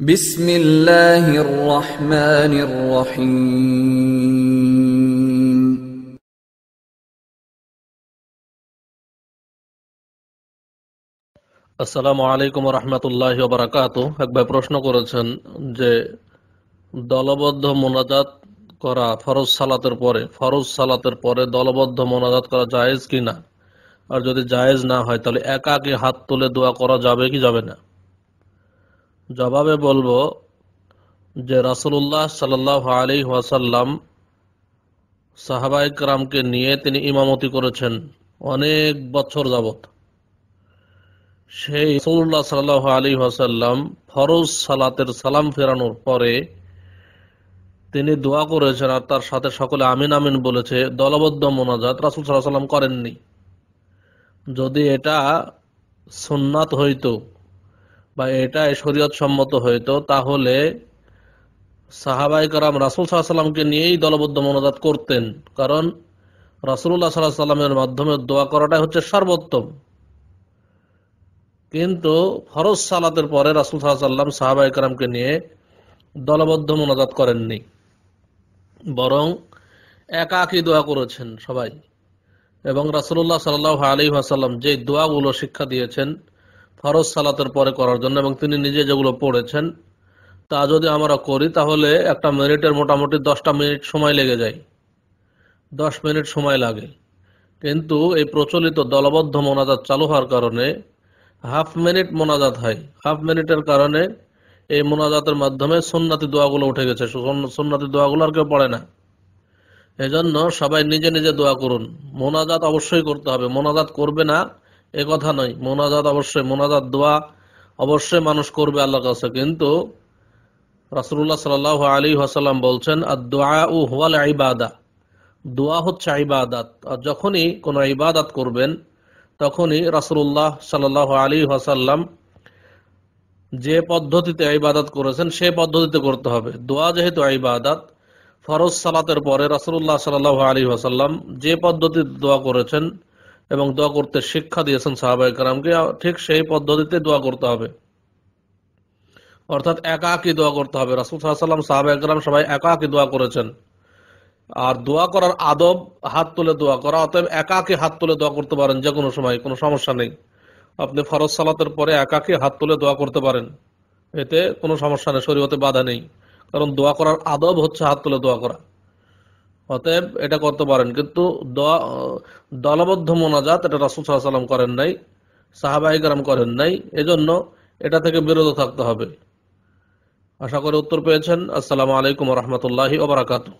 বিসমিল্লাহির রহমানির রহিম। আসসালামু আলাইকুম রহমতুল্লাহি ওয়া বারাকাতুহু। এক ভাই প্রশ্ন করেছেন যে দলবদ্ধ মোনাজাত করা ফরজ সালাতের পরে দলবদ্ধ মোনাজাত করা জায়েজ কিনা, আর যদি জায়েজ না হয় তাহলে একাকী হাত তুলে দোয়া করা যাবে কি যাবে না। জবাবে বলবো যে রাসূলুল্লাহ সাল্লাল্লাহু আলাইহি ওয়াসাল্লাম সাহাবায়ে কেরামকে নিয়ে তিনি ইমামতি করেছেন অনেক বছর যাবত। সেই রাসূলুল্লাহ সাল্লাল্লাহু আলাইহি ওয়াসাল্লাম ফরজ সালাতের সালাম ফেরানোর পরে তিনি দোয়া করেছেন আর তার সাথে সকলে আমিন আমিন বলেছে। দলবদ্ধ মোনাজাত রাসূল সাল্লাল্লাহু আলাইহি ওয়াসাল্লাম করেননি। যদি এটা সুন্নাত হইতো বা এটা শরীয়ত সম্মত হইতো তাহলে সাহাবায়ে কেরাম রাসূল সাল্লাল্লাহু আলাইহি ওয়াসাল্লামকে নিয়েই দলবদ্ধ মোনাজাত করতেন, কারণ রাসূলুল্লাহ সাল্লাল্লাহু আলাইহি ওয়াসাল্লামের মাধ্যমে দোয়া করাটাই হচ্ছে সর্বোত্তম। কিন্তু ফরজ সালাতের পরে রাসূল সাল্লাল্লাহু আলাইহি ওয়াসাল্লাম সাহাবায়ে কেরামকে নিয়ে দলবদ্ধ মোনাজাত করেননি, বরং একাকী দোয়া করেছেন সবাই। এবং রাসূলুল্লাহ সাল্লাল্লাহু আলাইহি ওয়াসাল্লাম যে দোয়াগুলো শিক্ষা দিয়েছেন ফরজ সালাতের পরে করার জন্য এবং তিনি নিজে যেগুলো পড়েছেন তা যদি আমরা করি তাহলে একটা মিনিটের মোটামুটি 10টা মিনিট সময় লেগে যায়, 10 মিনিট সময় লাগে। কিন্তু এই প্রচলিত দলবদ্ধ মোনাজাত চালু হওয়ার কারণে হাফ মিনিট মোনাজাত হয়। হাফ মিনিটের কারণে এই মোনাজাতের মাধ্যমে সুন্নতি দোয়াগুলো উঠে গেছে, সুন্নতি দোয়াগুলো আর কেউ পড়ে না। এজন্য সবাই নিজে নিজে দোয়া করুন। মোনাজাত অবশ্যই করতে হবে, মোনাজাত করবে না এ কথা নয়। মোনাজাত অবশ্যই, মোনাজাত দোয়া অবশ্যই মানুষ করবে আল্লাহর কাছে, কিন্তু রাসূলুল্লাহ সাল্লাল্লাহু আলাইহি ওয়াসাল্লাম বলছেন আদ-দুআউ হুয়াল ইবাদা, দোয়া হচ্ছে ইবাদত। আর যখনই কোনো ইবাদত করবেন তখনই রাসূলুল্লাহ সাল্লাল্লাহু আলাইহি ওয়াসাল্লাম যে পদ্ধতিতে ইবাদত করেছেন সেই পদ্ধতিতে করতে হবে। দোয়া যেহেতু ইবাদত, ফরজ সালাতের পরে রাসূলুল্লাহ সাল্লাল্লাহু আলাইহি ওয়াসাল্লাম যে পদ্ধতিতে দোয়া করেছেন এবং দোয়া করতে শিক্ষা দিয়েছেন সাহাবায়ে কেরামকে, ঠিক সেই পদ্ধতিতে দোয়া করতে হবে, অর্থাৎ একাকী দোয়া করতে হবে। রাসূল সাল্লাল্লাহু আলাইহি ওয়াসাল্লাম সাহাবায়ে কেরাম সবাই একাকী দোয়া করেছেন। আর দোয়া করার আদব হাত তুলে দোয়া করা, অতএব একাকী হাত তুলে দোয়া করতে পারেন যে কোনো সময়, কোনো সমস্যা নেই। আপনি ফরজ সালাতের পরে একাকী হাত তুলে দোয়া করতে পারেন, এতে কোনো সমস্যা নেই, শরীয়তে বাধা নেই, কারণ দোয়া করার আদব হচ্ছে হাত তুলে দোয়া করা। অতএব এটা করতে পারেন, কিন্তু দলবদ্ধ মোনাজাত এটা রাসূল সাল্লাল্লাহু আলাইহি ওয়াসাল্লাম করেন নাই, সাহাবায়ে কেরাম করেন নাই, এজন্য এটা থেকে বিরত থাকতে হবে। আশা করি উত্তর পেয়েছেন। আসসালামু আলাইকুম ওয়া রাহমাতুল্লাহি ওয়া বারাকাতুহু।